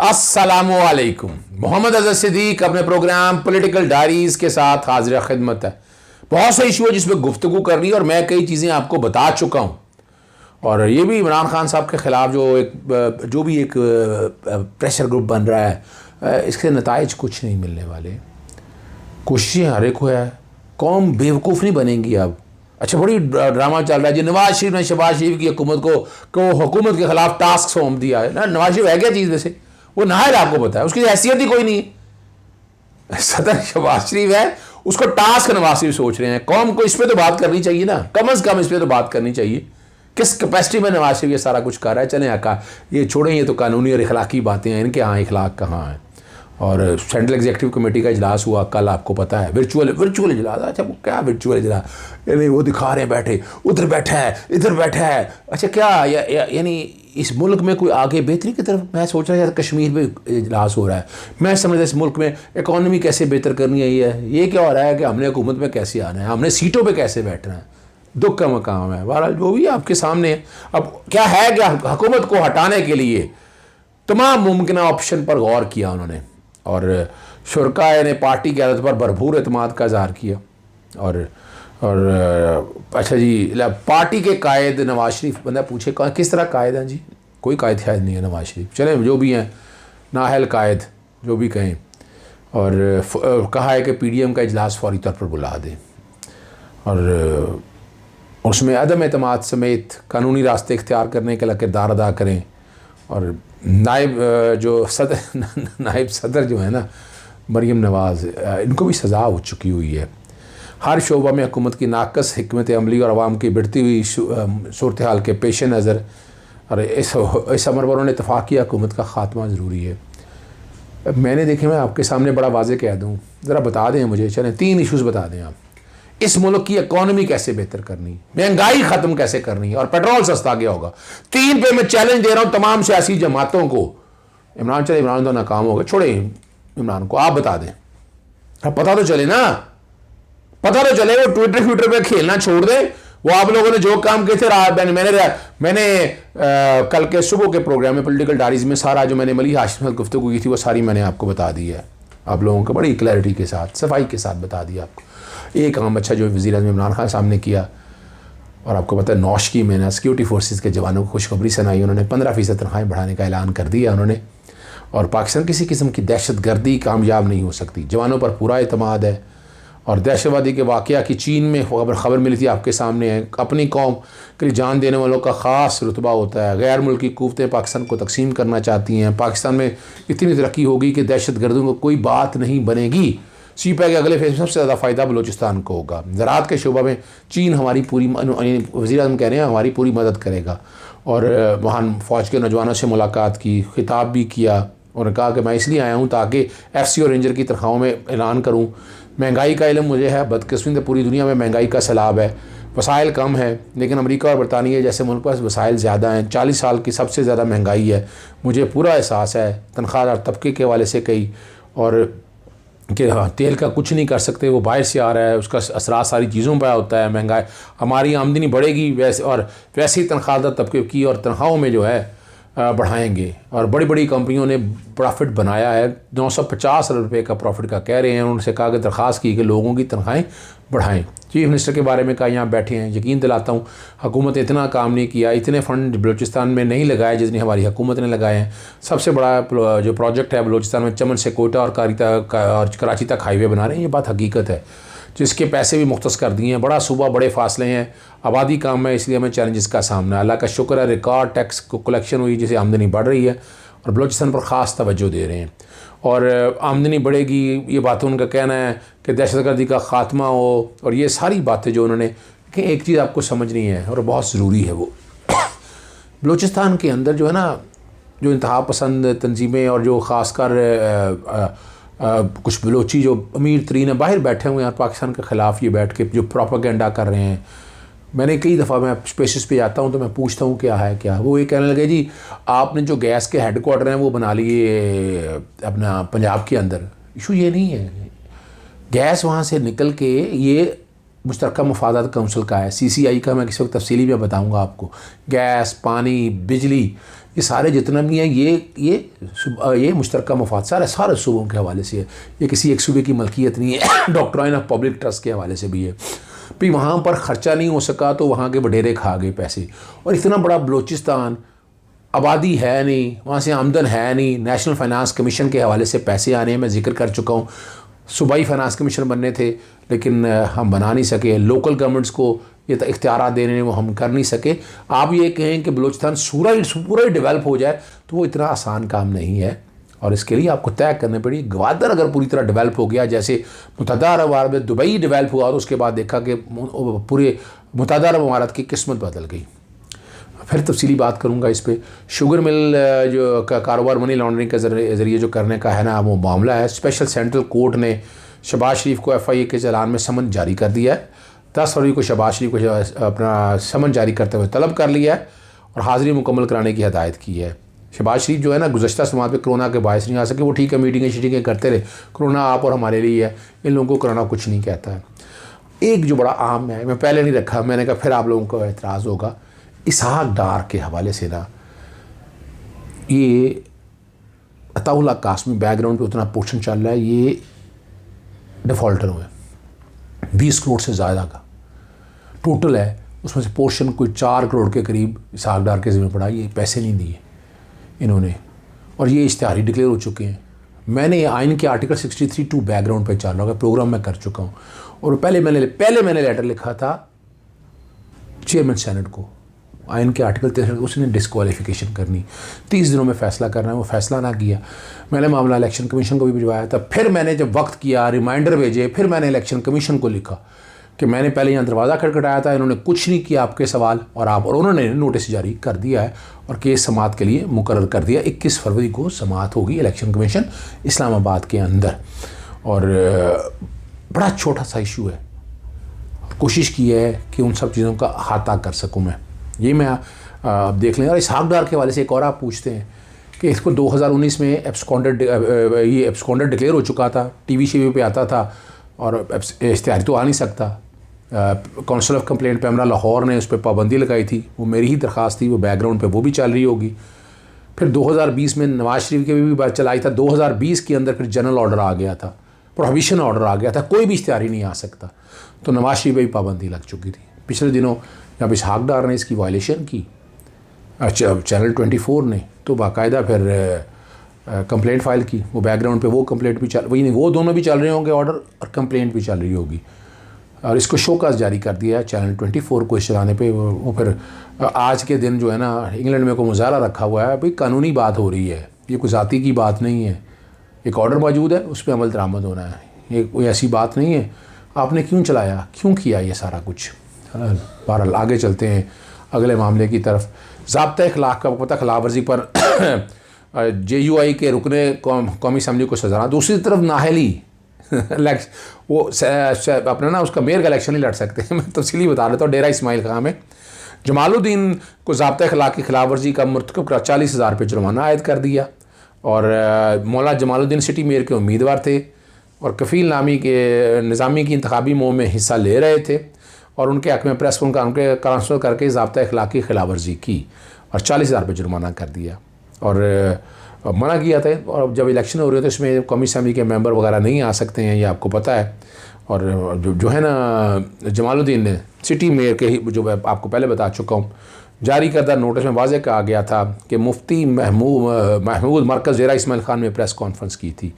अस्सलामुअलैकुम। मोहम्मद अज़हर सिद्दीक अपने programme political diaries के साथ हाजिर खिदमत है। बहुत से इशू है जिसमें गुफ्तगू करनी है और मैं कई चीज़ें आपको बता चुका हूँ। और ये भी इमरान खान साहब के ख़िलाफ़ जो भी एक प्रेशर ग्रुप बन रहा है, इसके नताइज कुछ नहीं मिलने वाले। कोशिशें हर एक को है, कौम बेवकूफ़ नहीं बनेंगी अब। अच्छा, बड़ी ड्रामा चल रहा है जी, नवाज शरीफ ने शहबाज शरीफ की हुकूमत को हुकूमत के ख़िलाफ़ टास्क सौंप दिया है ना। नवाज शरीफ है क्या चीज़? वैसे वो नाहल आपको पता है, उसकी हैसियत ही कोई नहीं है। सदर शहबाज शरीफ है, उसको टास्क नवाज शरीफ सोच रहे हैं। कौम को इस पर तो बात करनी चाहिए ना, कम अज़ कम इस पर तो बात करनी चाहिए। किस कैपेसिटी में नवाज शरीफ ये सारा कुछ कर रहा है? चलें आका, ये छोड़ें, ये तो कानूनी और इखलाकी बातें हैं, इनके यहाँ इखलाक कहाँ है। और सेंट्रल एग्जीक्यूटिव कमेटी का इजलास हुआ कल, आपको पता है, वर्चुअल इजलास। अच्छा, वो क्या वर्चुअल इजलास? यानी वो दिखा रहे हैं बैठे, उधर बैठा है, इधर बैठा है। अच्छा, क्या यानी इस मुल्क में कोई आगे बेहतरी की तरफ? मैं सोच रहा था कश्मीर में इजलास हो रहा है, मैं समझता इस मुल्क में इकॉनमी कैसे बेहतर करनी है। ये क्या हो रहा है कि हमने हुकूमत में कैसे आना है, हमने सीटों पर कैसे बैठना है। दुख का मकाम है। बहरहाल जो भी आपके सामने है, अब क्या है कि हुकूमत को हटाने के लिए तमाम मुमकिन ऑप्शन पर गौर किया उन्होंने और शुरका ने पार्टी की आदत पर भरपूर एतमाद का इज़हार किया। और अच्छा जी, पार्टी के कायद नवाज शरीफ, बंदा पूछे किस तरह कायद हैं जी? कोई कायद शायद नहीं है नवाज शरीफ, चले जो भी हैं नाहल कायद, जो भी कहें। और कहा है कि PDM का इजलास फौरी तौर पर बुला दें और उसमें अदम एतमाद समेत कानूनी रास्ते इख्तियार करने के लिए किरदार अदा करें। और नायब सदर जो है ना, मरीम नवाज़, इनको भी सज़ा हो चुकी हुई है। हर शोबा में हुकूमत की नाकस हिकमत अमली और आवाम की बढ़ती हुई सूरत हाल के पेश नज़र और इस अमर पर उन्होंने इत्तफ़ाक़ किया, हुकूमत का ख़ात्मा ज़रूरी है। मैंने देखे, मैं आपके सामने बड़ा वाज़े कह दूँ, ज़रा बता दें मुझे, चलें 3 इशूज़ बता दें आप। इस मुल्क की इकॉनमी कैसे बेहतर करनी, महंगाई ख़त्म कैसे करनी और पेट्रोल सस्ता क्या होगा। 3 पे मैं चैलेंज दे रहा हूँ तमाम सियासी जमातों को। इमरान तो नाकाम हो गए, छोड़े इमरान को, आप बता दें। अब पता तो चले ना, पता तो चले। वो ट्विटर पे खेलना छोड़ दे। वो आप लोगों ने जो काम किए थे, मैंने कल के सुबह के प्रोग्राम में पॉलिटिकल डायरीज में सारा जो मैंने मलिक हाशिम से गुफ्तगू की थी वो सारी मैंने आपको बता दी है। आप लोगों को बड़ी क्लैरिटी के साथ, सफाई के साथ बता दिया आपको। एक काम अच्छा जो वज़ीर-ए-आज़म इमरान खान साहब ने किया, और आपको पता है नौशकी में ना सिक्योरिटी फोर्सेस के जवानों को खुशखबरी सुनाई। उन्होंने 15% तनख्वाहें बढ़ाने का ऐलान कर दिया उन्होंने। और पाकिस्तान किसी किस्म की दहशतगर्दी कामयाब नहीं हो सकती, जवानों पर पूरा एतमाद है। और दहशतवादी के वाक़या की चीन में खबर मिली थी, आपके सामने है। अपनी कौम के लिए जान देने वालों का ख़ास रुतबा होता है। गैर मुल्की क़ुव्वतें पाकिस्तान को तकसीम करना चाहती हैं। पाकिस्तान में इतनी तरक्की होगी कि दहशतगर्दों को कोई बात नहीं बनेगी। सीपैक के अगले फेज में सबसे ज़्यादा फ़ायदा बलूचिस्तान को होगा। ज़राअत के शोबा में चीन हमारी पूरी, वज़ीर-ए-आज़म कह रहे हैं, हमारी पूरी मदद करेगा। और वहाँ फ़ौज के नौजवानों से मुलाकात की, खिताब भी किया और कहा कि मैं इसलिए आया हूँ ताकि FC और रेंजर की तनख्वाहों में ऐलान करूँ। महंगाई का इल्म मुझे है, बदकिस्मती पूरी दुनिया में महंगाई का सैलाब है, वसाइल कम है, लेकिन अमेरिका और बरतानिया जैसे मुल्क पास वसाइल ज़्यादा हैं। 40 साल की सबसे ज़्यादा महंगाई है, मुझे पूरा एहसास है। तनख्वाहदार तबके के हवाले से कई, और कि हाँ, तेल का कुछ नहीं कर सकते, वो बाहर से आ रहा है, उसका असरा सारी चीज़ों पर होता है। महंगाई, हमारी आमदनी बढ़ेगी वैसे ही तनख्वाहदार तबके की और तनख्वाहों में जो है बढ़ाएंगे। और बड़ी बड़ी कंपनियों ने प्रॉफिट बनाया है, 950 अरब रुपये का प्रॉफिट का कह रहे हैं। उनसे कहा कि दरख्वास्त की कि लोगों की तनख्वाहें बढ़ाएं। चीफ मिनिस्टर के बारे में कहा, यहाँ बैठे हैं, यकीन दिलाता हूँ हुकूमत ने इतना काम नहीं किया, इतने फ़ंड बलूचिस्तान में नहीं लगाए जितनी हमारी हुकूमत ने लगाए हैं। सबसे बड़ा जो प्रोजेक्ट है बलूचिस्तान में, चमन से कोयटा और कराची तक हाईवे बना रहे हैं। ये बात हकीकत है, जिसके पैसे भी मुख्तस कर दिए हैं। बड़ा सूबा, बड़े फासले हैं, आबादी कम है, इसलिए हमें चैलेंजेस का सामना। अल्लाह का शुक्र है, रिकॉर्ड टैक्स को कलेक्शन हुई, जिससे आमदनी बढ़ रही है और बलूचिस्तान पर ख़ास तवज्जो दे रहे हैं। और आमदनी बढ़ेगी, ये बातों उनका कहना है कि दहशतगर्दी का ख़ात्मा हो। और ये सारी बातें जो उन्होंने, कि एक चीज़ आपको समझनी है और बहुत ज़रूरी है, वो बलूचिस्तान के अंदर जो है ना, जो इंतहा पसंद तंजीमें और जो ख़ासकर कुछ बलोची जो अमीर तरीन है बाहर बैठे हुए हैं पाकिस्तान के ख़िलाफ़, ये बैठ के जो प्रोपेगेंडा कर रहे हैं। मैंने कई दफ़ा, मैं स्पेसिस पे जाता हूँ तो मैं पूछता हूँ क्या है क्या। वो ये कहने लगे जी आपने जो गैस के हेडक्वार्टर हैं वो बना लिए अपना पंजाब के अंदर। इशू ये नहीं है, गैस वहाँ से निकल के ये मुश्तरका मफादात काउंसिल का है, CCI का मैं किसी वक्त तफसीली में बताऊंगा आपको। गैस, पानी, बिजली, ये सारे जितना भी हैं ये मुश्तरका मफाद सारे सूबों के हवाले से है। ये किसी एक सूबे की मलकियत नहीं है। डॉक्ट्राइन ऑफ पब्लिक ट्रस्ट के हवाले से भी है। भी वहाँ पर ख़र्चा नहीं हो सका तो वहाँ के वडेरे खा गए पैसे। और इतना बड़ा बलूचिस्तान, आबादी है नहीं, वहाँ से आमदन है नहीं, नेशनल फाइनेंस कमीशन के हवाले से पैसे आने मैं जिक्र कर चुका हूँ। सूबाई फाइनेंस कमीशन बनने थे लेकिन हम बना नहीं सके। लोकल गवर्नमेंट्स को ये इख्तियार देने वो हम कर नहीं सके। आप ये कहें कि बलूचिस्तान पूरा ही डेवलप हो जाए तो वो इतना आसान काम नहीं है, और इसके लिए आपको तय करने पड़ी। ग्वादर अगर पूरी तरह डेवलप हो गया, जैसे मुत्तहदा अरब अमारात में दुबई डेवलप हुआ, तो उसके बाद देखा कि पूरे मुत्तहदा अरब अमारात की किस्मत बदल गई। फिर तफसीली बात करूँगा इस पर। शुगर मिल जो का कारोबार मनी लॉन्ड्रिंग के ज़रिए जो करने का है ना, वो मामला है। स्पेशल सेंट्रल कोर्ट ने शहबाज शरीफ को FIA के चलान में समन जारी कर दिया है। 10 फरवरी को शहबाज शरीफ को अपना समन जारी करते हुए तलब कर लिया है और हाज़िरी मुकम्मल कराने की हदायत की है। शहबाज शरीफ जो है ना, गुज़श्ता समात पे कोरोना के बायस नहीं आ सके। वो ठीक है, मीटिंगें करते रहे, कोरोना आप और हमारे लिए है, इन लोगों को कोरोना कुछ नहीं कहता है। एक जो बड़ा आम है, मैं पहले नहीं रखा, मैंने कहा फिर आप लोगों को एतराज़ होगा। इसहाक डार के हवाले से ना, ये अताउल्लाह कासमी बैकग्राउंड पे उतना पोर्शन चल रहा है, ये डिफ़ॉल्टर हुए 20 करोड़ से ज़्यादा का टोटल है। उसमें से पोर्शन कोई 4 करोड़ के करीब इसहाक डार के ज़िम्मे पड़ा। ये पैसे नहीं दिए इन्होंने, और ये इश्तिहारी डिक्लेयर हो चुके हैं। मैंने आइन के आर्टिकल 63(2) बैकग्राउंड पे चल रहा होगा, प्रोग्राम में कर चुका हूँ। और पहले मैंने लेटर लिखा था चेयरमैन सेनेट को, आइन के आर्टिकल 63, उसने डिस्क्वालिफिकेशन करनी, 30 दिनों में फ़ैसला करना है, वो फ़ैसला ना किया। मैंने मामला इलेक्शन कमीशन को भी भिजवाया था। फिर मैंने जब वक्त किया, रिमाइंडर भेजे, फिर मैंने इलेक्शन कमीशन को लिखा कि मैंने पहले यहाँ दरवाज़ा खटखटाया था, इन्होंने कुछ नहीं किया आपके सवाल, और उन्होंने नोटिस जारी कर दिया है और केस समाअत के लिए मुकर्रर कर दिया। 21 फरवरी को समाअत होगी इलेक्शन कमीशन इस्लामाबाद के अंदर। और बड़ा छोटा सा इशू है, कोशिश की है कि उन सब चीज़ों का अहाता कर सकूँ मैं। ये मैं आप देख लें। और इसहाक डार के हवाले से एक और आप पूछते हैं कि इसको 2019 में एब्सकॉन्डर डिक्लेयर हो चुका था, TV पे आता था, और इश्तिहारी तो आ नहीं सकता। Council of complaint PEMRA Lahore ने उस पर पाबंदी लगाई थी, वो मेरी ही दरख्वास्त थी, वो बैकग्राउंड पे वो भी चल रही होगी। फिर 2020 में नवाज शरीफ के भी बात चलाई था। 2020 के अंदर फिर जनरल ऑर्डर आ गया था, प्रोहिबिशन ऑर्डर आ गया था, कोई भी इश्तिहारी नहीं आ सकता। तो नवाज शरीफ पर भी पाबंदी लग चुकी थी। पिछले दिनों जब इसहाक डार ने इसकी वायलेशन की, चैनल 24 ने तो बाकायदा फिर कंप्लेंट फ़ाइल की। वो बैकग्राउंड पे वो कंप्लेंट भी वही नहीं, वो दोनों भी चल रहे होंगे ऑर्डर, और कंप्लेंट भी चल रही होगी। और इसको शोकास जारी कर दिया है चैनल 24 को इस चलाने पे। वो फिर आज के दिन जो है ना, इंग्लैंड में को मुजाहरा रखा हुआ है, भाई कानूनी बात हो रही है, ये कोई ज़ाती की बात नहीं है। एक ऑर्डर मौजूद है, उस पर अमल दरामद होना है, ये कोई ऐसी बात नहीं है। आपने क्यों चलाया, क्यों किया ये सारा कुछ। बहरहाल आगे चलते हैं अगले मामले की तरफ। ज़ाब्ता अखलाक का पता खिलाफ वर्जी पर JUI के रुकने कौमी असम्बली को सजा। दूसरी तरफ नाहली वो अपना ना उसका मेयर का इलेक्शन नहीं लड़ सकते। मैं तफसीली बता देता हूँ। डेरा इस्माइल खां में जमालुद्दीन को ज़ाब्ता अखलाक की खिलाफ वर्जी का मरतकब का 40,000 रुपये जुर्माना आयद कर दिया। और मौला जमालुद्दीन सिटी मेयर के उम्मीदवार थे और कफ़ील नामी के निज़ामी की इंतखाबी मुहिम में हिस्सा ले रहे थे, और उनके हक़ में प्रेस उनका उनके ट्रांसफ़र करके ज़ाब्ता अखलाक की खिलाफ वर्जी की और 40,000 रुपये जुर्माना कर दिया और मना किया था। और जब इलेक्शन हो रहे थे इसमें कौमी असम्बली के मेंबर वगैरह नहीं आ सकते हैं, ये आपको पता है। और जो है ना, जमालुद्दीन ने सिटी मेयर के ही, जो मैं आपको पहले बता चुका हूँ, जारी करदा नोटिस में वाज़ेह कहा गया था कि मुफ्ती महमूद मरकज़ डेरा इस्माइल खान में प्रेस कॉन्फ्रेंस की थी।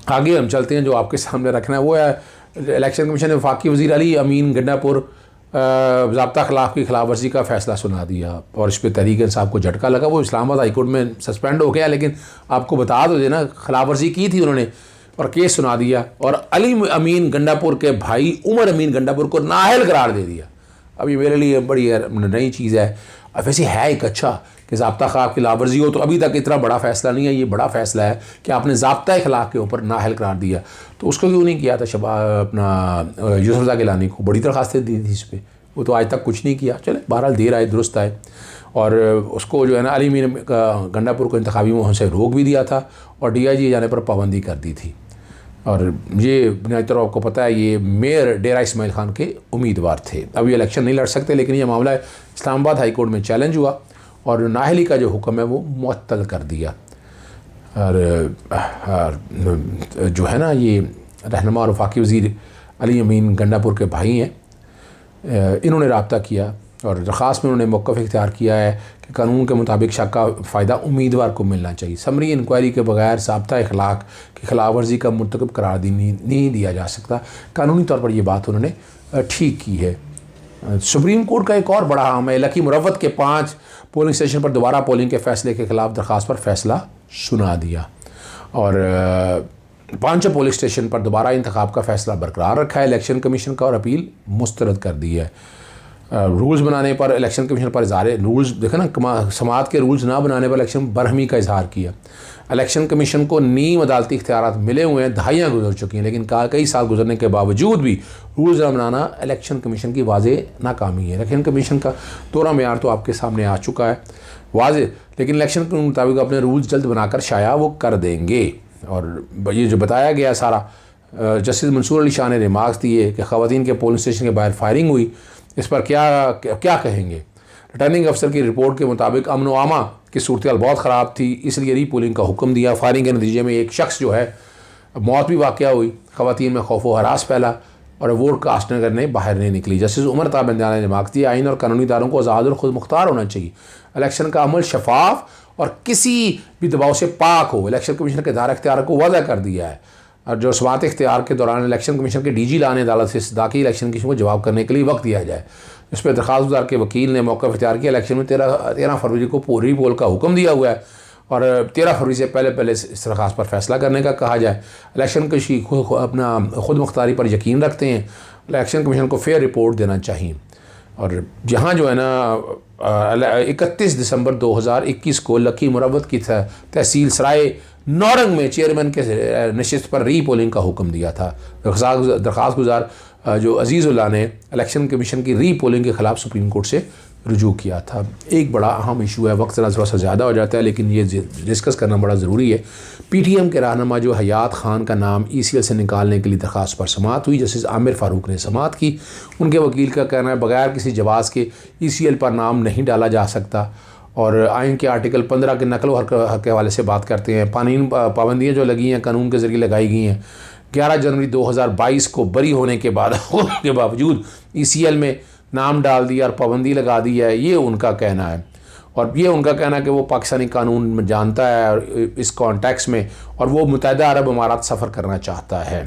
आगे हम चलते हैं। जो आपके सामने रखना है वो है इलेक्शन कमीशन ने वफाकी वज़ीर अली अमीन गंडापुर ज़ाब्ता खिलाफ की खिलाफ वर्जी का फ़ैसला सुना दिया और इस पर तहरीक इंसाफ को झटका लगा। वो इस्लामाबाद हाई कोर्ट में सस्पेंड हो गया, लेकिन आपको बता दो देना खिलाफ वर्जी की थी उन्होंने और केस सुना दिया और अली अमीन गंडापुर के भाई उमर अमीन गंडापुर को नाअहल करार दे दिया। अब ये मेरे लिए बड़ी नई चीज़ है। अब वैसे है एक अच्छा कि ज़ाब्ता खिलाफ की खिलाफवर्जी हो, तो अभी तक इतना बड़ा फ़ैसला नहीं है। ये बड़ा फ़ैसला है कि आपने ज़ाब्ता खिलाफ के ऊपर नाअहल करार दिया, तो उसको क्यों नहीं किया था अपना यूसुफ रज़ा गिलानी को? बड़ी दरखास्तें दी थी इस पर, वो तो आज तक कुछ नहीं किया। चले बहरहाल देर आए दुरुस्त आए। और उसको जो है ना अली अमीन गंडापुर को इंतखाबी मुहिम से रोक भी दिया था और DIG जाने पर पाबंदी कर दी थी। और ये बुनियादी तौर पर आपको पता है ये मेयर डेरा इस्माइल खान के उम्मीदवार थे। अब ये इलेक्शन नहीं लड़ सकते, लेकिन ये मामला इस्लामाबाद हाई कोर्ट में चैलेंज हुआ और नाहली का जो हुक्म है वो मुअत्तल कर दिया। और जो है ना, ये रहनुमा और वफाकी वज़ीर अली अमीन गंडापुर के भाई हैं, इन्होंने रब्ता किया और दरख्वास्त में उन्होंने मौक़िफ़ इख्तियार किया है कि कानून के मुताबिक शक का फ़ायदा उम्मीदवार को मिलना चाहिए। समरी इंक्वायरी के बगैर साबिता अखलाक की खिलाफ वर्जी का मुर्तकब करार नहीं दिया जा सकता। कानूनी तौर पर यह बात उन्होंने ठीक की है। सुप्रीम कोर्ट का एक और बड़ा अहम है, लकी मुरव्वत के 5 पोलिंग स्टेशन पर दोबारा पोलिंग के फ़ैसले के ख़िलाफ़ दरख्वास्त पर फ़ैसला सुना दिया और 5 पोलिंग स्टेशन पर दोबारा इंतखाब का फ़ैसला बरकरार रखा है इलेक्शन कमीशन का और अपील मुस्तरद कर दी है। रूल्स बनाने पर इलेक्शन कमीशन पर इज़हार रूल्स देखें ना, समाअत के रूल्स ना बनाने पर इलेक्शन बरहमी का इजहार किया। इलेक्शन कमीशन को नीम अदालती इख्तियारात मिले हुए हैं, दहाइयाँ गुजर चुकी हैं, लेकिन कई साल गुजरने के बावजूद भी रूल्स ना बनाना इलेक्शन कमीशन की वाज़ेह नाकामी है। इलेक्शन कमीशन का दोहरा मेयार तो आपके सामने आ चुका है वाज़ेह, लेकिन इलेक्शन के मुताबिक अपने रूल्स जल्द बनाकर शाया वो कर देंगे। और ये जो बताया गया सारा, जस्टिस मंसूर अली शाह ने रिमार्क्स दिए कि ख़वातीन के पोलिंग स्टेशन के बाहर फायरिंग हुई, इस पर क्या कहेंगे। रिटर्निंग अफसर की रिपोर्ट के मुताबिक अमन व अमा की सूरत बहुत ख़राब थी, इसलिए रीपोलिंग का हुक्म दिया। फायरिंग के नतीजे में एक शख्स जो है मौत भी वाक़या हुई, ख़वातीन में खौफ व हरास फैला और वोट कास्ट करने बाहर नहीं निकली। जस्टिस उमर ताबंदियान ने रिमार्क दिया, आइन और कानूनी इदारों को आज़ाद और खुद मुख्तार होना चाहिए। इलेक्शन का अमल शफाफ और किसी भी दबाव से पाक हो। इलेक्शन कमीशन के दायरा इख्तियार को वाज़ह कर दिया है और जो समाअत इख्तियार के दौरान इलेक्शन कमीशन के DG लाने अदालत से इस्तदा की इलेक्शन कमीशन को जवाब करने के लिए वक्त दिया जाए। इस पर दरख्वास्त गुजार के वकील ने मौक़िफ़ इख्तियार किया। इलेक्शन में 13 फरवरी को पूरी पोल का हुक्म दिया हुआ है और 13 फरवरी से पहले इस दरख्वास्त पर फ़ैसला करने का कहा जाए। इलेक्शन कमीशन अपना खुद मुख्तारी पर यकीन रखते हैं, इलेक्शन कमीशन को फेयर रिपोर्ट देना चाहिए। और यहाँ जो है ना 31 दिसंबर 2021 को लकी मुरव्वत की तहसील सराय नौरंग में चेयरमैन के नशिस्त पर रीपोलिंग का हुक्म दिया था। दरख्वास्त गुजार जो अजीज़ुल्लाह ने इलेक्शन कमीशन की रीपोलिंग के ख़िलाफ़ सुप्रीम कोर्ट से रुजू किया था। एक बड़ा अहम इशू है, वक्त थोड़ा सा ज़्यादा हो जाता है लेकिन ये डिस्कस करना बड़ा ज़रूरी है। PTM के रहनुमा जो हयात खान का नाम ECL से निकालने के लिए दरख्वास्त पर समाअत हुई, जस्टिस आमिर फ़ारूक ने समाअत की। उनके वकील का कहना है बगैर किसी जवाज़ के ECL पर नाम नहीं डाला जा सकता और आइन के आर्टिकल 15 के नकल हक के हवाले से बात करते हैं। कानूनी पाबंदियाँ जो लगी हैं कानून के ज़रिए लगाई गई हैं। 11 जनवरी 2022 को बरी होने के बावजूद ECL में नाम डाल दिया और पाबंदी लगा दी है, ये उनका कहना है। और ये उनका कहना है कि वो पाकिस्तानी कानून में जानता है और इस कॉन्टेक्स्ट में, और वो मुत्तहिदा अरब अमारात सफ़र करना चाहता है।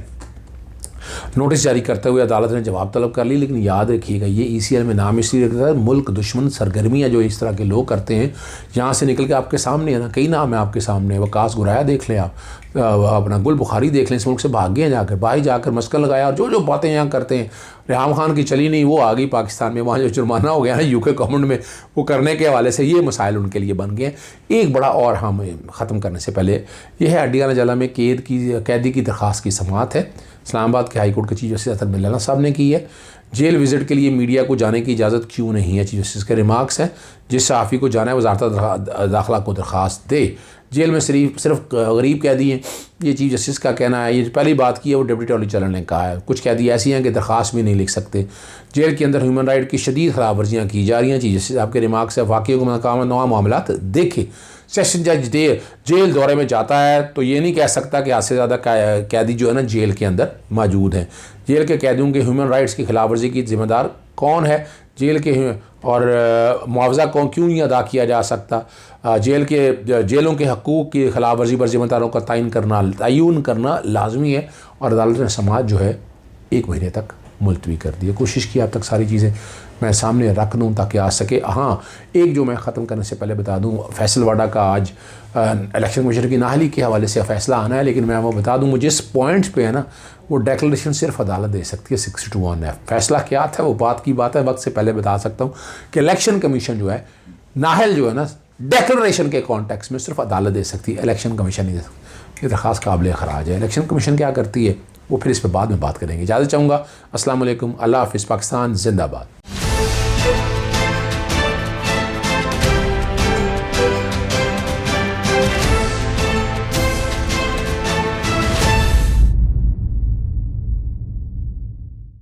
नोटिस जारी करते हुए अदालत ने जवाब तलब कर ली, लेकिन याद रखिएगा ये ECL में नाम इसलिए रखता है मुल्क दुश्मन सरगर्मियाँ जो इस तरह के लोग करते हैं यहाँ से निकल के आपके सामने है ना, कई नाम है आपके सामने। वकास गुराया देख लें आप, अपना गुल बुखारी देख लें, इस मुल्क से भाग गए जाकर, बाहर जाकर मस्कल लगाया और जो बातें यहाँ करते हैं। रेहाम खान की चली नहीं, वो आ गई पाकिस्तान में, वहाँ जो जुर्माना हो गया ना UK गवर्नमेंट में, वो करने के हवाले से ये मसाइल उनके लिए बन गए। एक बड़ा और हम ख़त्म करने से पहले यह है अड्डियाना जला में कैदी की दरख्वास्त की समाअत है। इस्लामाबाद के हाई कोर्ट के चीफ जस्टिस अतर मिल्लाना साहब ने की है। जेल विज़िट के लिए मीडिया को जाने की इजाज़त क्यों नहीं है, चीफ जस्टिस के रिमार्क्स हैं। जिस सहाफ़ी को जाना है वज़ारत दाखिला को दरख्वास्त दे। जेल में सिर्फ गरीब कैदी हैं, ये चीफ जस्टिस का कहना है। ये पहली बात की है वो डिप्टी अटॉर्नी जनरल ने कहा है। कुछ कैदी ऐसी हैं कि दरख्वास्त भी नहीं लिख सकते। जेल के अंदर ह्यूमन राइट की शदीद खिलाफ वर्जियाँ की जा रही हैं। चीफ जस्टिस आपके रिमार्क्स है। वाक़ई को नवा मामला देखें। सेशन जज जेल दौरे में जाता है तो ये नहीं कह सकता कि 8 से ज़्यादा कैदी जो है ना जेल के अंदर मौजूद हैं। जेल के कैदियों के ह्यूमन राइट्स की खिलाफ वर्जी की ज़िम्मेदार कौन है, जेल के और मुआवजा क्यों नहीं अदा किया जा सकता। जेलों के हकूक़ की खिलाफ वर्जी पर ज़िम्मेदारों का तयन करना लाजमी है। और अदालत ने समाअत जो है 1 महीने तक मुलतवी कर दी है। कोशिश की अब तक सारी चीज़ें मैं सामने रख दूँ ताकि आ सके। हाँ, एक जो मैं ख़त्म करने से पहले बता दूँ, फैसलवाड़ा का आज इलेक्शन कमीशन की नाहली के हवाले से फ़ैसला आना है, लेकिन मैं वो बता दूँ जिस पॉइंट्स पे है ना वो डेक्लेरेशन सिर्फ अदालत दे सकती है 62(1)F। फैसला क्या था वो बात की बात है, वक्त से पहले बता सकता हूँ कि इलेक्शन कमीशन जो है नाहल जो है ना डेक्लेरेशन के कॉन्टेक्स्ट में सिर्फ अदालत दे सकती है, इलेक्शन कमीशन नहीं दे सकती। ये दरख्वास्त काबिल ख़राज है। इलेक्शन कमीशन क्या करती है वो फिर इस पर बाद में बात करेंगे। इजाज़त चाहूँगा। अस्सलाम वालेकुम, अल्लाह हाफ़िज़, पाकिस्तान जिंदाबाद।